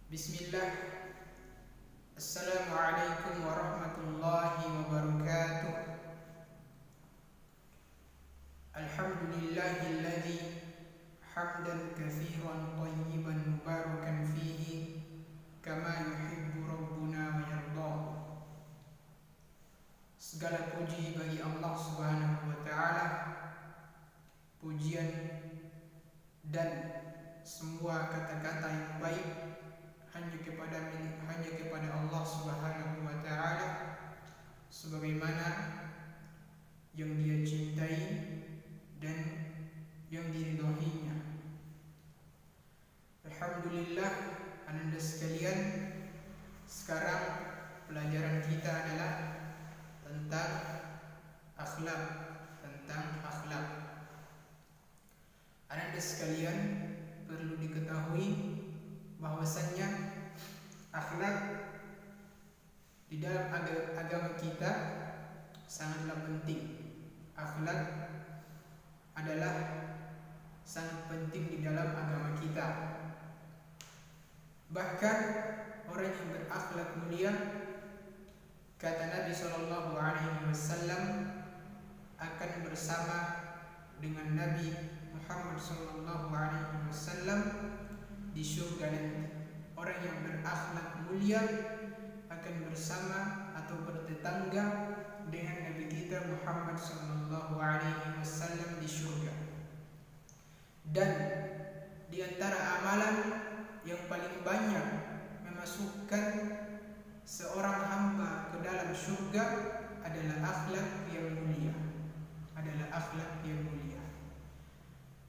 Bismillah. Assalamualaikum warahmatullahi wabarakatuh. Alhamdulillahilladzi hamdan katsiran thayyiban mubarakan fihi kama yuhibbu rabbuna wa yarda. Segala puji bagi Allah Subhanahu wa taala. Pujian dan semua kata-kata yang baik hanya kepada Allah Subhanahu wa taala, sebagaimana yang Dia cintai dan yang diridhoinya. Alhamdulillah, ananda sekalian, sekarang pelajaran kita adalah tentang akhlak, Ananda sekalian, perlu diketahui bahwasannya akhlak di dalam agama kita sangatlah penting. Akhlak adalah sangat penting di dalam agama kita. Bahkan orang yang berakhlak mulia, kata Nabi SAW, akan bersama dengan Nabi Muhammad SAW di surga nanti. Orang yang berakhlak mulia akan bersama atau bertetangga dengan Nabi kita Muhammad SAW di surga. Dan di antara amalan yang paling banyak memasukkan seorang hamba ke dalam surga adalah akhlak yang mulia.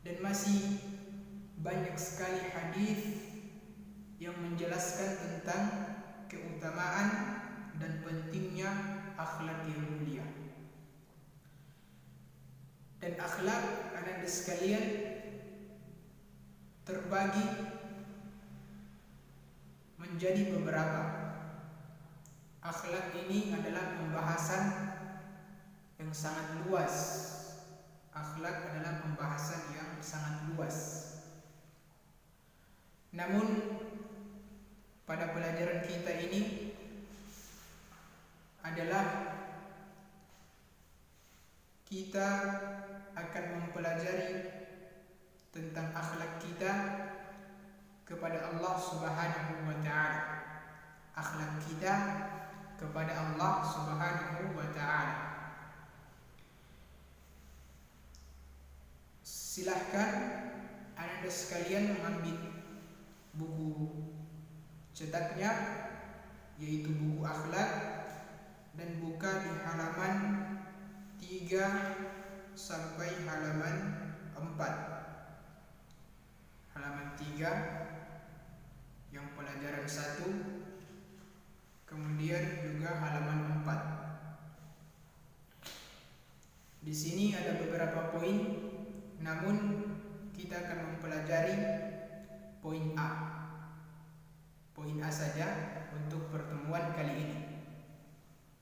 Dan masih banyak sekali hadis yang menjelaskan tentang keutamaan dan pentingnya akhlak yang mulia. Dan akhlak, ananda sekalian, terbagi menjadi beberapa. Akhlak ini adalah pembahasan yang sangat luas. Namun pada pelajaran kita ini adalah kita akan mempelajari tentang akhlak kita kepada Allah Subhanahu wa taala. Akhlak kita kepada Allah Subhanahu wa taala. Silahkan ananda sekalian mengambil buku cetaknya, yaitu buku akhlak, dan buka di halaman 3 sampai halaman 4. Halaman 3 yang pelajaran 1, kemudian juga halaman 4. Di sini ada beberapa poin, namun kita akan mempelajari poin A. Poin A saja untuk pertemuan kali ini.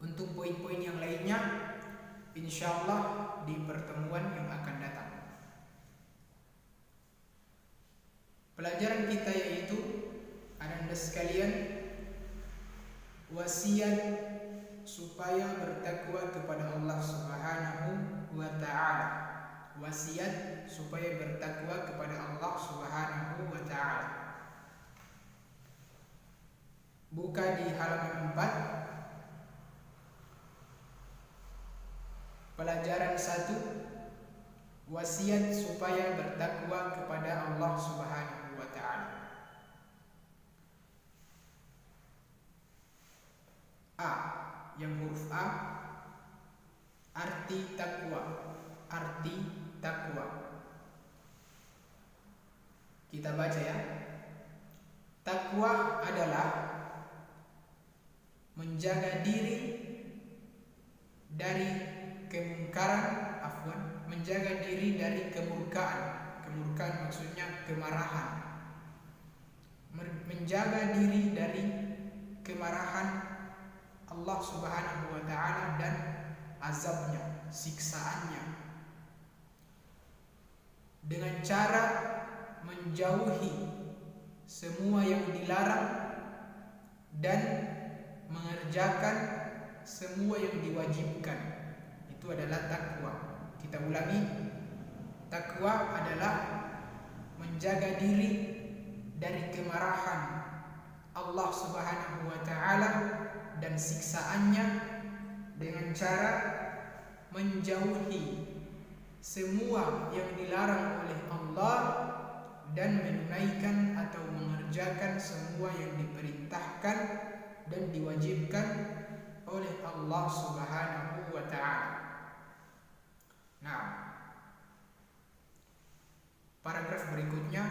Untuk poin-poin yang lainnya, insyaallah di pertemuan yang akan datang. Pelajaran kita yaitu, ananda sekalian, wasiat supaya bertakwa kepada Allah Subhanahu wa taala. Wasiat supaya bertakwa kepada Allah Subhanahu wa taala. Buka di halaman 4. Pelajaran 1, wasiat supaya bertakwa kepada Allah Subhanahu wa taala. A, yang huruf A, arti takwa. Kita baca ya. Takwa adalah menjaga diri dari menjaga diri dari kemurkaan. Kemurkaan maksudnya kemarahan. Menjaga diri dari kemarahan Allah Subhanahu wa taala dan azabnya, siksaannya, dengan cara menjauhi semua yang dilarang dan mengerjakan semua yang diwajibkan. Itu adalah takwa. Kita ulangi, takwa adalah menjaga diri dari kemarahan Allah Subhanahu wa Ta'ala dan siksaannya dengan cara menjauhi semua yang dilarang oleh Allah dan menunaikan atau mengerjakan semua yang diperintahkan dan diwajibkan oleh Allah Subhanahu wa Ta'ala. Nah, paragraf berikutnya,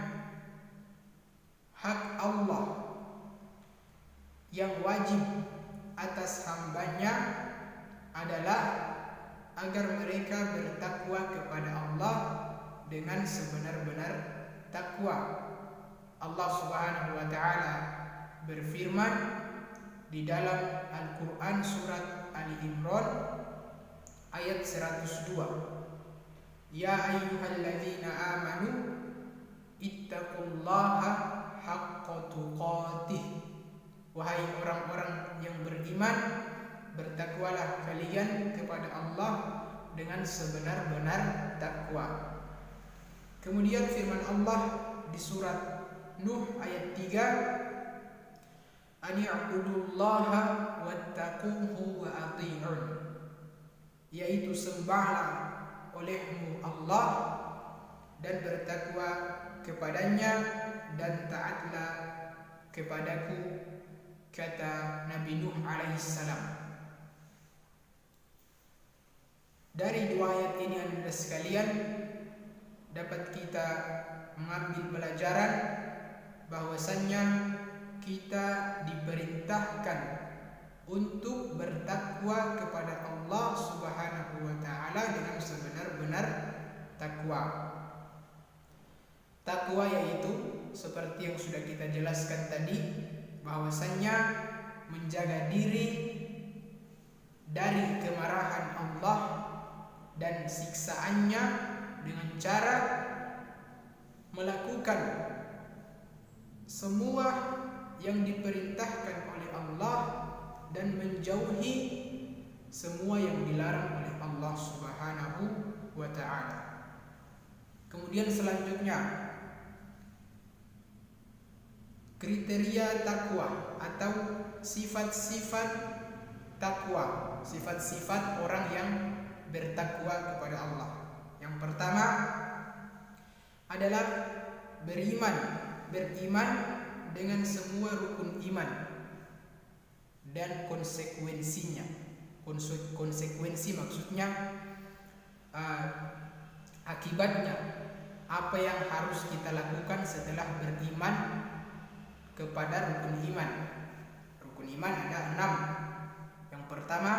hak Allah yang wajib atas hambanya adalah agar mereka bertakwa kepada Allah dengan sebenar-benar takwa. Allah Subhanahu wa Ta'ala berfirman di dalam Al-Quran surat Ali Imran ayat 102, Ya ayyuhalladzina amanu ittaqullaha haqqa tuqatih. Wahai orang-orang yang beriman, bertakwalah kalian kepada Allah dengan sebenar-benar takwa. Kemudian firman Allah di surat Nuh ayat 3, Ani'budullaha wattaquhu wa ati'un, yaitu sembahlah olehmu Allah dan bertakwa kepadanya dan taatlah kepadaku, kata Nabi Nuh alaihissalam. Dari dua ayat ini anda sekalian dapat kita mengambil pelajaran bahwasannya kita diperintahkan untuk bertakwa kepada Allah Subhanahu wa Ta'ala dengan sebenar-benar takwa. Takwa yaitu seperti yang sudah kita jelaskan tadi, bahwasannya menjaga diri dari kemarahan Allah dan siksaannya dengan cara melakukan semua yang diperintahkan oleh Allah dan menjauhi semua yang dilarang oleh Allah Subhanahu wa Ta'ala. Kemudian selanjutnya, kriteria takwa atau sifat-sifat takwa, sifat-sifat orang yang bertakwa kepada Allah. Yang pertama adalah beriman dengan semua rukun iman dan konsekuensinya. Konsekuensi maksudnya akibatnya, apa yang harus kita lakukan setelah beriman kepada rukun iman. Rukun iman ada 6. Yang pertama,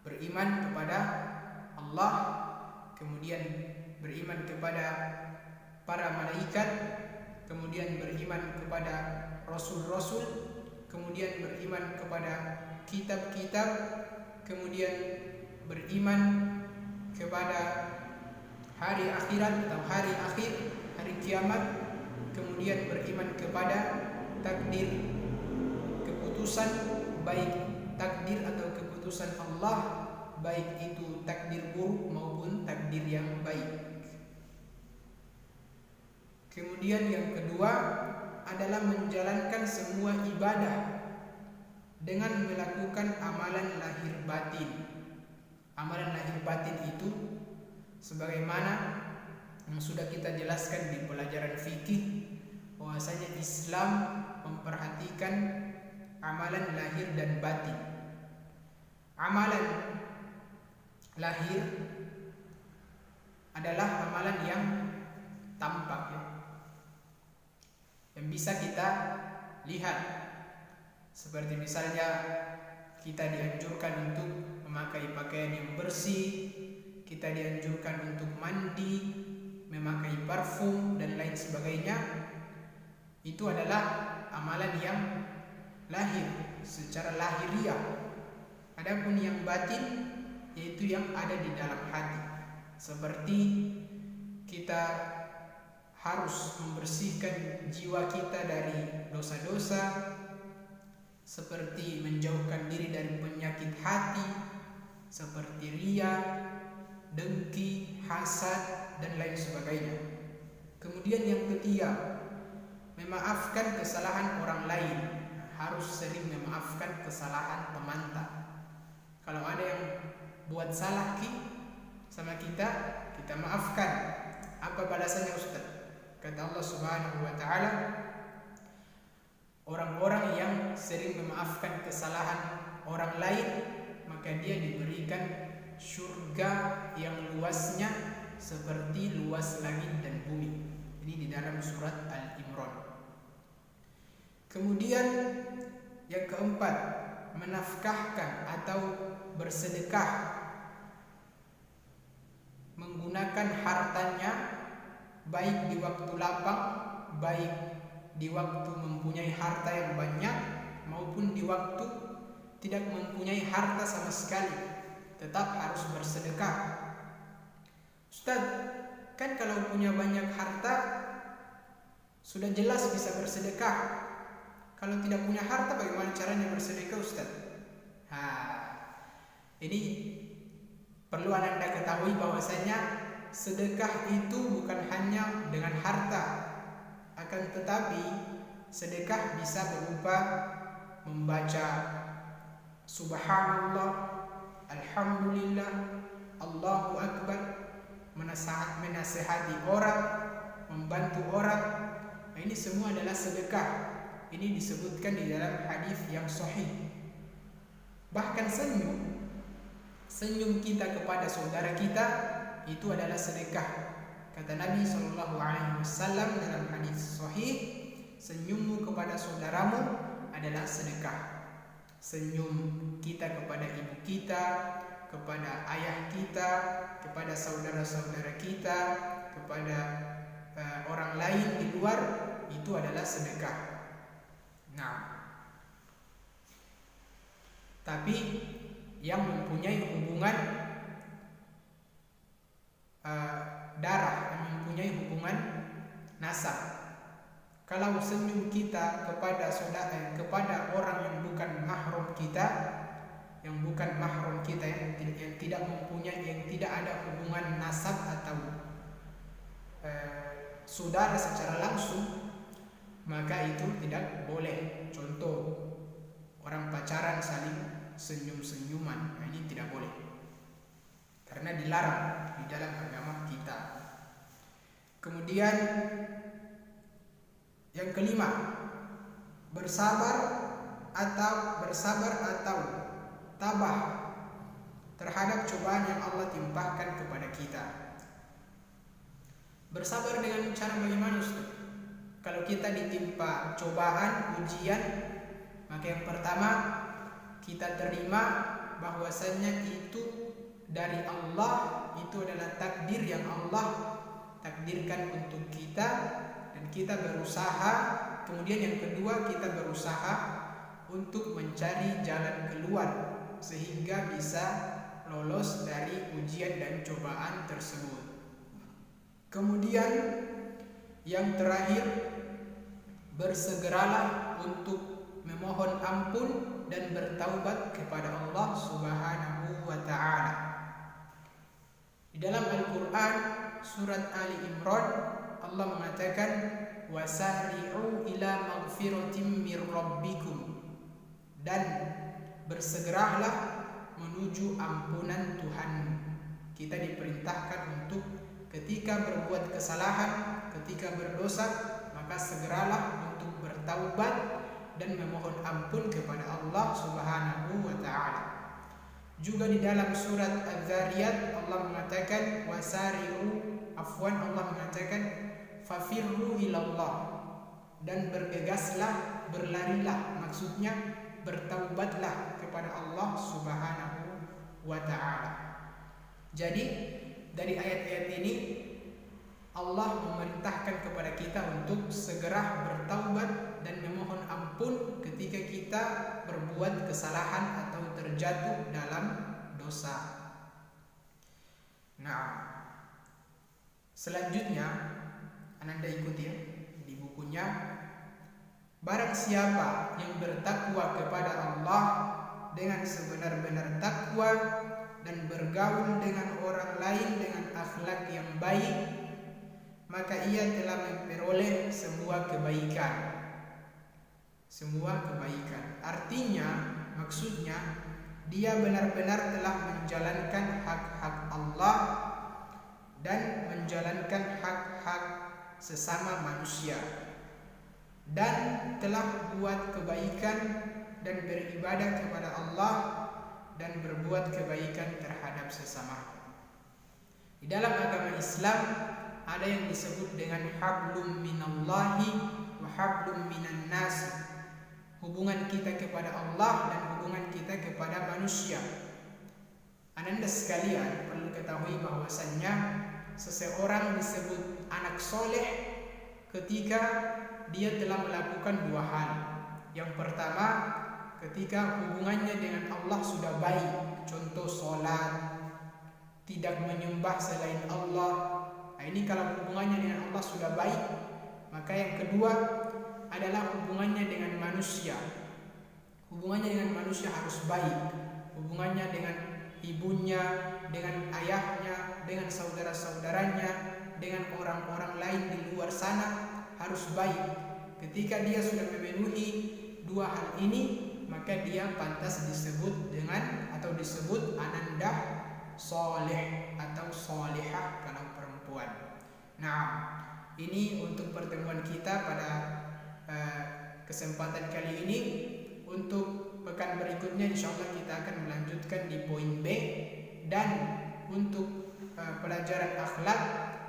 beriman kepada Allah, kemudian beriman kepada para malaikat, kemudian beriman kepada rasul-rasul, kemudian beriman kepada kitab-kitab, kemudian beriman kepada hari akhirat atau hari akhir, hari kiamat, kemudian beriman kepada takdir, keputusan, baik takdir atau keputusan Allah, baik itu takdir buruk maupun takdir yang baik. Kemudian yang kedua adalah menjalankan semua ibadah dengan melakukan amalan lahir batin. Amalan lahir batin itu sebagaimana yang sudah kita jelaskan di pelajaran fikih, bahwasanya Islam memperhatikan amalan lahir dan batin. Amalan lahir adalah amalan yang tampak, yang bisa kita lihat, seperti misalnya kita dianjurkan untuk memakai pakaian yang bersih, kita dianjurkan untuk mandi, memakai parfum dan lain sebagainya. Itu adalah amalan yang lahir, secara lahiriah. Adapun yang batin yaitu yang ada di dalam hati, seperti kita harus membersihkan jiwa kita dari dosa-dosa, seperti menjauhkan diri dari penyakit hati seperti ria, dengki, hasad, dan lain sebagainya. Kemudian yang ketiga, memaafkan kesalahan orang lain. Harus sering memaafkan kesalahan teman. Kalau ada yang buat salah sama kita, kita maafkan. Apa balasannya Ustaz? Kata Allah Subhanahu wa taala, orang-orang yang sering memaafkan kesalahan orang lain, maka dia diberikan surga yang luasnya seperti luas langit dan bumi. Ini di dalam surat Al-Imran. Kemudian yang keempat, menafkahkan atau bersedekah, menggunakan hartanya baik di waktu lapang, baik di waktu mempunyai harta yang banyak, maupun di waktu tidak mempunyai harta sama sekali, tetap harus bersedekah. Ustaz, kan kalau punya banyak harta sudah jelas bisa bersedekah. Kalau tidak punya harta bagaimana caranya bersedekah Ustaz? Ini perlu Anda ketahui bahwasanya sedekah itu bukan hanya dengan harta, akan tetapi sedekah bisa berupa membaca Subhanallah, Alhamdulillah, Allahu Akbar, menasehati orang, membantu orang. Nah, ini semua adalah sedekah. Ini disebutkan di dalam hadis yang sahih. Bahkan senyum kita kepada saudara kita itu adalah sedekah. Kata Nabi SAW dalam hadis sahih, senyummu kepada saudaramu adalah sedekah. Senyum kita kepada ibu kita, kepada ayah kita, kepada saudara-saudara kita, kepada orang lain di luar, itu adalah sedekah. Nah, tapi yang mempunyai hubungan darah, yang mempunyai hubungan nasab. Kalau senyum kita kepada kepada orang yang bukan mahram kita, yang tidak mempunyai, yang tidak ada hubungan nasab atau saudara secara langsung, maka itu tidak boleh. Contoh, orang pacaran saling senyum-senyuman, nah ini tidak boleh karena dilarang di dalam agama kita. Kemudian yang kelima, bersabar atau tabah terhadap cobaan yang Allah timpakan kepada kita. Bersabar dengan cara bagaimana Ustaz? Kalau kita ditimpa cobaan, ujian, maka yang pertama kita terima bahwasanya itu dari Allah, itu adalah takdir yang Allah takdirkan untuk kita, dan kita berusaha. Kemudian yang kedua, kita berusaha untuk mencari jalan keluar sehingga bisa lolos dari ujian dan cobaan tersebut. Kemudian yang terakhir, bersegeralah untuk memohon ampun dan bertaubat kepada Allah Subhanahu wa taala. Di dalam Al-Qur'an surat Ali Imran, Allah mengatakan, wasari'u ila maghfiratin mir rabbikum, dan bersegeralah menuju ampunan Tuhan. Kita diperintahkan untuk ketika berbuat kesalahan, ketika berdosa, maka segeralah untuk bertaubat dan memohon ampun kepada Allah Subhanahu wa taala. Juga di dalam surat Az-Zariyat Allah mengatakan Allah mengatakan fafirru ilallah, dan bergegaslah, berlarilah, maksudnya bertaubatlah kepada Allah Subhanahu wa taala. Jadi dari ayat-ayat ini Allah memerintahkan kepada kita untuk segera bertaubat dan memohon ampun ketika kita berbuat kesalahan atau terjatuh dalam dosa. Nah, selanjutnya Anda ikuti ya, di bukunya Barang siapa yang bertakwa kepada Allah dengan sebenar-benar takwa dan bergaul dengan orang lain dengan akhlak yang baik, maka ia telah memperoleh semua kebaikan. Artinya, maksudnya dia benar-benar telah menjalankan hak-hak Allah dan menjalankan hak-hak sesama manusia, dan telah buat kebaikan dan beribadah kepada Allah dan berbuat kebaikan terhadap sesama. Di dalam agama Islam ada yang disebut dengan hablum minallahi wa hablum minan nas, hubungan kita kepada Allah dan hubungan kita kepada manusia. Ananda sekalian perlu ketahui bahwasannya seseorang disebut anak soleh ketika dia telah melakukan dua hal. Yang pertama, ketika hubungannya dengan Allah sudah baik, contoh sholat, tidak menyembah selain Allah. Nah, ini kalau hubungannya dengan Allah sudah baik. Maka yang kedua adalah hubungannya dengan manusia. Hubungannya dengan manusia harus baik. Hubungannya dengan ibunya, dengan ayahnya, dengan saudara-saudaranya, dengan orang-orang lain di luar sana harus baik. Ketika dia sudah memenuhi dua hal ini, maka dia pantas disebut dengan atau disebut ananda soleh atau solehah kalau perempuan. Nah, ini untuk pertemuan kita pada kesempatan kali ini. Untuk pekan berikutnya insyaallah kita akan melanjutkan di poin B, dan untuk pelajaran akhlak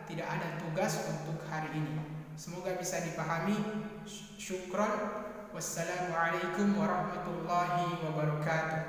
tidak ada tugas untuk hari ini. Semoga bisa dipahami. Syukron. Wassalamualaikum warahmatullahi wabarakatuh.